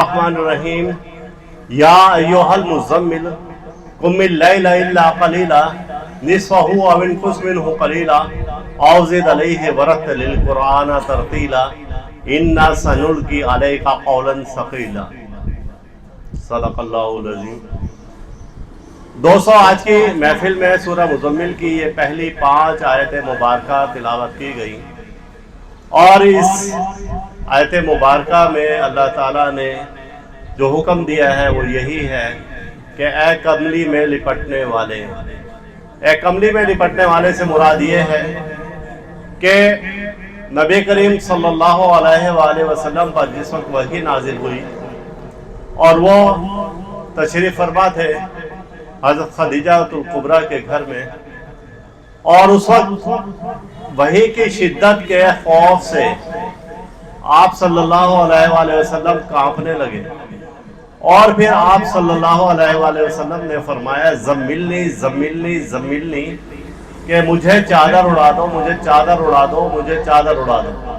الرحمن الرحیم یا ایھا المزمل قم اللیل الا قلیلا نصفہ او انقص منہ قلیلا او زد علیہ ورتل القرآن ترتیلا انا سنلقی علیک قولا ثقیلا۔ صدق اللہ العظیم۔ دوستو، آج کی محفل میں سورہ مزمل کی یہ پہلی 5 آیت مبارکہ تلاوت کی گئی، اور اس آیت مبارکہ میں اللہ تعالیٰ نے جو حکم دیا ہے وہ یہی ہے کہ اے کملی میں لپٹنے والے، اے کملی میں لپٹنے والے سے مراد یہ ہے کہ نبی کریم صلی اللہ علیہ وآلہ وسلم پر جس وقت وحی نازل ہوئی اور وہ تشریف فرما تھے حضرت خدیجہ الکبریٰ کے گھر میں، اور اس وقت وحی کی شدت کے خوف سے آپ صلی اللہ علیہ وآلہ وسلم کانپنے لگے، اور پھر آپ صلی اللہ علیہ وآلہ وسلم نے فرمایا زملنی زملنی زملنی، کہ مجھے چادر اڑا دو، مجھے چادر اڑا دو، مجھے چادر اڑا دو۔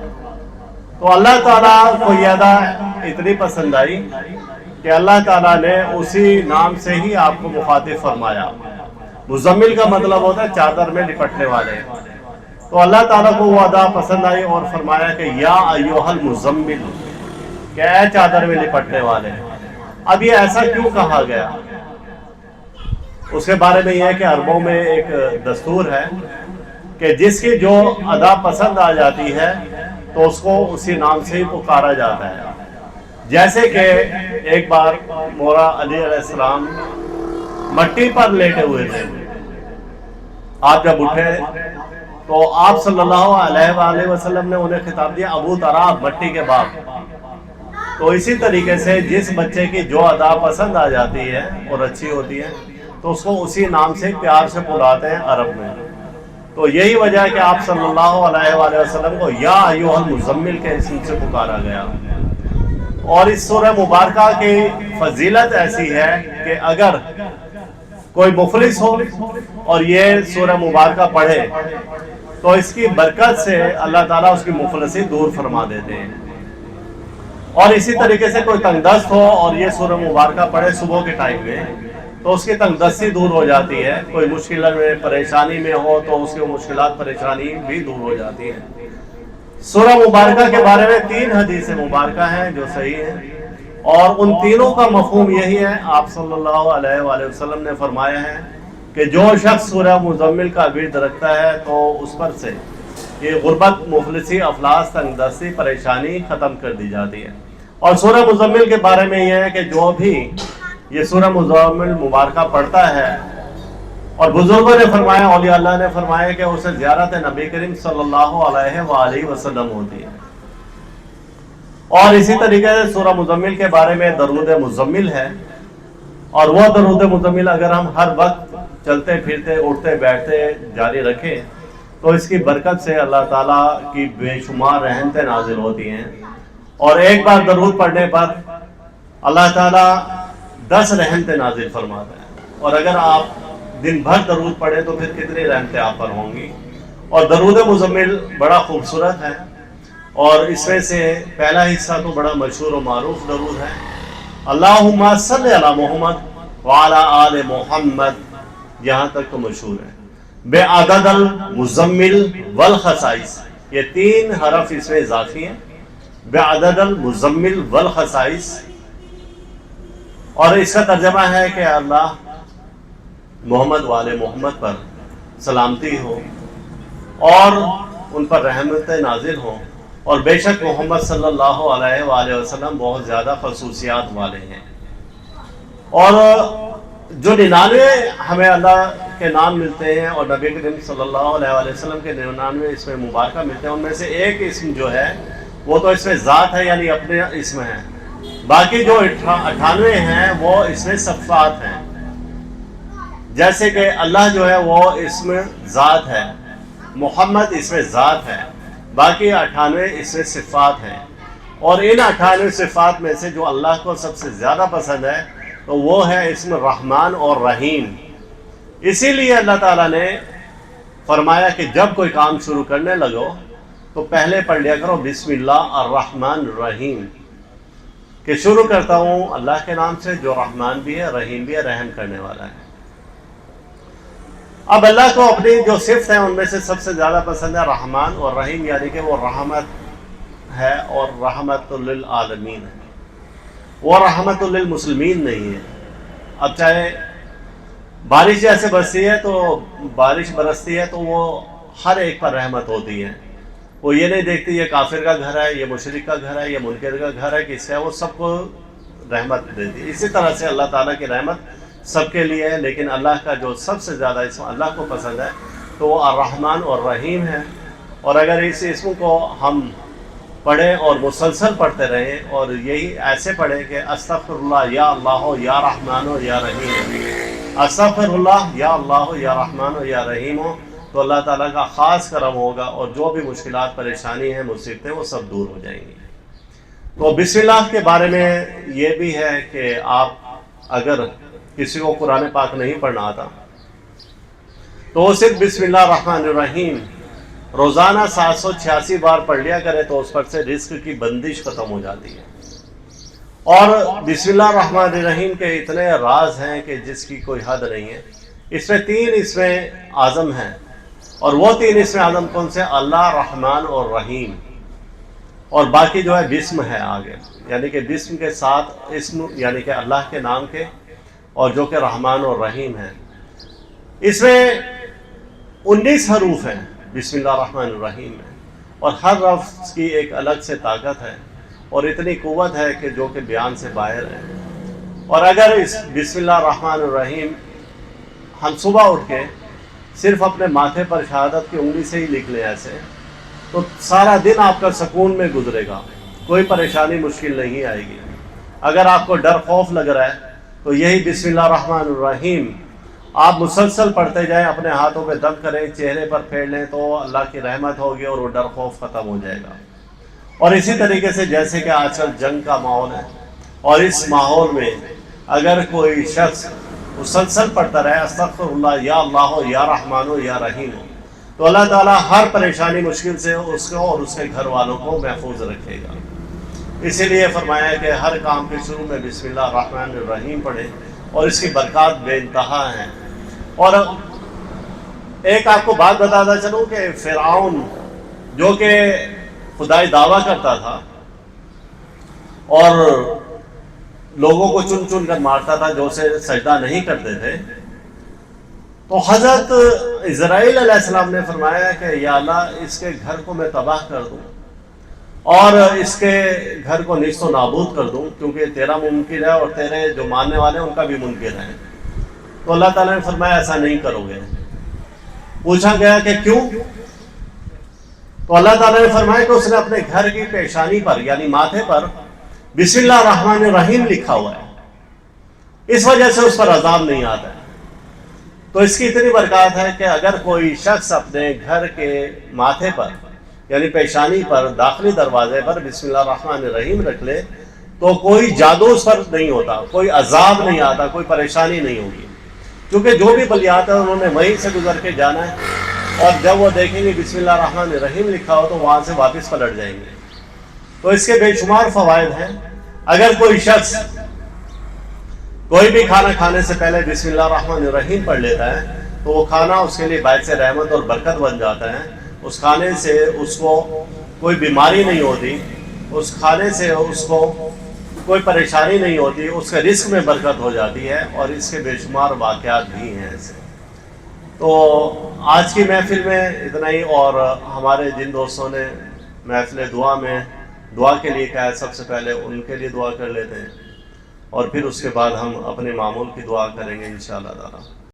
تو اللہ تعالیٰ کو یہ ادا اتنی پسند آئی کہ اللہ تعالیٰ نے اسی نام سے ہی آپ کو مخاطب فرمایا۔ مزمل کا مطلب ہوتا ہے چادر میں لپٹنے والے، تو اللہ تعالیٰ کو وہ ادا پسند آئی اور فرمایا کہ یا ایھا المزمل، کہ اے چادر میں لپٹنے والے۔ اب یہ ایسا کیوں کہا گیا؟ اس کے بارے میں یہ ہے کہ عربوں میں ایک دستور ہے کہ جس کی جو ادا پسند آ جاتی ہے تو اس کو اسی نام سے ہی پکارا جاتا ہے۔ جیسے کہ ایک بار مولا علی علیہ السلام مٹی پر لیٹے ہوئے تھے، آپ جب اٹھے تو آپ صلی اللہ علیہ وآلہ وسلم نے انہیں خطاب دیا ابو تراب، مٹی کے باپ۔ تو اسی طریقے سے جس بچے کی جو ادا پسند آ جاتی ہے اور اچھی ہوتی ہے تو اس کو اسی نام سے پیار سے بلاتے ہیں عرب میں۔ تو یہی وجہ ہے کہ آپ صلی اللہ علیہ وآلہ وسلم کو یا ایھا المزمل کے اسم سے پکارا گیا۔ اور اس سورہ مبارکہ کی فضیلت ایسی ہے کہ اگر کوئی مفلس ہو اور یہ سورہ مبارکہ پڑھے تو اس کی برکت سے اللہ تعالیٰ اس کی مفلسی دور فرما دیتے ہیں۔ اور اسی طریقے سے کوئی تنگ دست ہو اور یہ سورہ مبارکہ پڑھے صبح کے ٹائم میں تو اس کی تنگ دستی دور ہو جاتی ہے، کوئی مشکل میں پریشانی میں ہو تو اس کی مشکلات پریشانی بھی دور ہو جاتی ہے۔ سورہ مبارکہ کے بارے میں 3 حدیث مبارکہ ہیں جو صحیح ہیں، اور ان تینوں کا مفہوم یہی ہے، آپ صلی اللہ علیہ وآلہ وسلم نے فرمایا ہے کہ جو شخص سورہ مزمل کا ورد رکھتا ہے تو اس پر سے یہ غربت، مفلسی، افلاس، تنگ دستی، پریشانی ختم کر دی جاتی ہے۔ اور سورہ مزمل کے بارے میں یہ ہے کہ جو بھی یہ سورہ مزمل مبارکہ پڑھتا ہے، اور بزرگوں نے فرمایا، اولیاء اللہ نے فرمایا کہ اسے زیارت نبی کریم صلی اللہ علیہ وآلہ وسلم ہوتی ہے۔ اور اسی طریقے سے سورہ مزمل کے بارے میں درود مزمل ہے، اور وہ درود مزمل اگر ہم ہر وقت چلتے پھرتے اٹھتے بیٹھتے جاری رکھیں تو اس کی برکت سے اللہ تعالیٰ کی بے شمار رحمتیں نازل ہوتی ہیں، اور ایک بار درود پڑھنے پر اللہ تعالیٰ 10 رحمتیں نازل فرماتا ہے، اور اگر آپ دن بھر درود پڑھیں تو پھر کتنی رحمتیں آپ پر ہوں گی۔ اور درود مزمل بڑا خوبصورت ہے، اور اس میں سے پہلا حصہ تو بڑا مشہور و معروف درود ہے، اللہم صلی علی محمد وعلی آل محمد، یہاں تک تو مشہور ہے۔ بے عدد المزمل والخصائص، یہ 3 حرف اس میں اضافی ہیں، بے عدد المزمل والخصائص، اور اس کا ترجمہ ہے کہ اللہ محمد والے محمد پر سلامتی ہو اور ان پر رحمتیں نازل ہوں، اور بے شک محمد صلی اللہ علیہ وآلہ وسلم بہت زیادہ خصوصیات والے ہیں۔ اور جو 99 ہمیں اللہ کے نام ملتے ہیں اور نبی کریم صلی اللہ علیہ وآلہ وسلم کے 99 اسم مبارکہ ملتے ہیں، ان میں سے ایک اسم جو ہے وہ تو اس میں ذات ہے، یعنی اپنے اسم ہے، باقی جو 98 ہیں وہ اس میں صفات ہیں۔ جیسے کہ اللہ جو ہے وہ اسم ذات ہے، محمد اسم ذات ہے، باقی 98 اسم صفات ہیں، اور ان 98 صفات میں سے جو اللہ کو سب سے زیادہ پسند ہے تو وہ ہے اسم رحمان اور رحیم۔ اسی لیے اللہ تعالیٰ نے فرمایا کہ جب کوئی کام شروع کرنے لگو تو پہلے پڑھ لیا کرو بسم اللہ الرحمن الرحیم۔ کہ شروع کرتا ہوں اللہ کے نام سے جو رحمان بھی ہے، رحیم بھی ہے، رحم کرنے والا ہے۔ اب اللہ کو اپنی جو صفت ہیں ان میں سے سب سے زیادہ پسند ہے رحمان اور رحیم، یعنی کہ وہ رحمت ہے اور رحمت للعالمین ہے، وہ رحمت للمسلمین نہیں ہے۔ اب چاہے بارش جیسے برستی ہے تو وہ ہر ایک پر رحمت ہوتی ہے، وہ یہ نہیں دیکھتی یہ کافر کا گھر ہے، یہ مشرک کا گھر ہے، یہ منکر کا گھر ہے، کس ہے، وہ سب کو رحمت دیتی ہے۔ اسی طرح سے اللہ تعالیٰ کی رحمت سب کے لیے ہے، لیکن اللہ کا جو سب سے زیادہ اسم اللہ کو پسند ہے تو وہ الرحمن اور رحیم ہے۔ اور اگر اس اسم کو ہم پڑھیں اور مسلسل پڑھتے رہیں اور یہی ایسے پڑھیں کہ استغفر اللہ یا اللہ یا رحمان یا رحیم، استغفر اللہ یا اللہ یا رحمان یا رحیم ہو، تو اللہ تعالیٰ کا خاص کرم ہوگا اور جو بھی مشکلات، پریشانی ہیں، مصیبتیں، وہ سب دور ہو جائیں گی۔ تو بسم اللہ کے بارے میں یہ بھی ہے کہ آپ اگر کسی کو قرآن پاک نہیں پڑھنا آتا تو وہ صرف بسم اللہ الرحمن الرحیم روزانہ 786 بار پڑھ لیا کرے تو اس پر سے رزق کی بندش ختم ہو جاتی ہے۔ اور بسم اللہ الرحمن الرحیم کے اتنے راز ہیں کہ جس کی کوئی حد نہیں ہے۔ اس میں 3 اسم اعظم ہیں، اور وہ 3 اسم اعظم کون سے؟ اللہ، رحمان اور رحیم، اور باقی جو ہے بسم ہے آگے، یعنی کہ بسم کے ساتھ اسم، یعنی کہ اللہ کے نام کے، اور جو کہ رحمان اور رحیم ہیں۔ اس میں 19 حروف ہیں بسم اللہ الرحمن الرحیم میں، اور ہر لفظ کی ایک الگ سے طاقت ہے اور اتنی قوت ہے کہ جو کہ بیان سے باہر ہے۔ اور اگر اس بسم اللہ الرحمن الرحیم ہم صبح اٹھ کے صرف اپنے ماتھے پر شہادت کی انگلی سے ہی لکھ لیں ایسے، تو سارا دن آپ کا سکون میں گزرے گا، کوئی پریشانی مشکل نہیں آئے گی۔ اگر آپ کو ڈر خوف لگ رہا ہے تو یہی بسم اللہ الرحمن الرحیم آپ مسلسل پڑھتے جائیں، اپنے ہاتھوں پہ دم کریں، چہرے پر پھیر لیں، تو اللہ کی رحمت ہوگی اور وہ ڈر خوف ختم ہو جائے گا۔ اور اسی طریقے سے جیسے کہ آج کل جنگ کا ماحول ہے، اور اس ماحول میں اگر کوئی شخص مسلسل پڑھتا رہے استغفر اللہ یا اللہ یا رحمان یا رحیم، تو اللہ تعالیٰ ہر پریشانی مشکل سے اس کو اور اس کے گھر والوں کو محفوظ رکھے گا۔ اسی لیے فرمایا کہ ہر کام کے شروع میں بسم اللہ الرحمن الرحیم پڑھیں، اور اس کی برکات بے انتہا ہیں۔ اور ایک آپ کو بات بتاتا چلوں کہ فرعون جو کہ خدائی دعویٰ کرتا تھا اور لوگوں کو چن چن کر مارتا تھا جو اسے سجدہ نہیں کرتے تھے، تو حضرت اسرائیل علیہ السلام نے فرمایا کہ یا اللہ اس کے گھر کو میں تباہ کر دوں اور اس کے گھر کو نیست و نابود کر دوں، کیونکہ تیرا ممکن ہے اور تیرے جو ماننے والے ہیں ان کا بھی ممکن ہے۔ تو اللہ تعالیٰ نے فرمایا ایسا نہیں کرو گے۔ پوچھا گیا کہ کیوں؟ تو اللہ تعالیٰ نے فرمایا کہ اس نے اپنے گھر کی پیشانی پر، یعنی ماتھے پر، بسم اللہ الرحمن الرحیم لکھا ہوا ہے، اس وجہ سے اس پر عذاب نہیں آتا ہے۔ تو اس کی اتنی برکات ہے کہ اگر کوئی شخص اپنے گھر کے ماتھے پر، یعنی پیشانی پر، داخلی دروازے پر بسم اللہ الرحمن الرحیم رکھ لے تو کوئی جادو اس پر نہیں ہوتا، کوئی عذاب نہیں آتا، کوئی پریشانی نہیں ہوگی، کیونکہ جو بھی بلیات ہیں انہوں نے وہیں سے گزر کے جانا ہے، اور جب وہ دیکھیں گے بسم اللہ الرحمن الرحیم لکھا ہو تو وہاں سے واپس پلٹ جائیں گے۔ تو اس کے بے شمار فوائد ہیں۔ اگر کوئی شخص کوئی بھی کھانا کھانے سے پہلے بسم اللہ الرحمن الرحیم پڑھ لیتا ہے تو وہ کھانا اس کے لیے باعث رحمت اور برکت بن جاتا ہے۔ اس کھانے سے اس کو کوئی بیماری نہیں ہوتی، اس کھانے سے اس کو کوئی پریشانی نہیں ہوتی، اس کے رزق میں برکت ہو جاتی ہے، اور اس کے بے شمار واقعات بھی ہیں ایسے۔ تو آج کی محفل میں اتنا ہی، اور ہمارے جن دوستوں نے محفل دعا میں دعا کے لیے کہا ہے سب سے پہلے ان کے لیے دعا کر لیتے ہیں، اور پھر اس کے بعد ہم اپنے معمول کی دعا کریں گے انشاءاللہ تعالی۔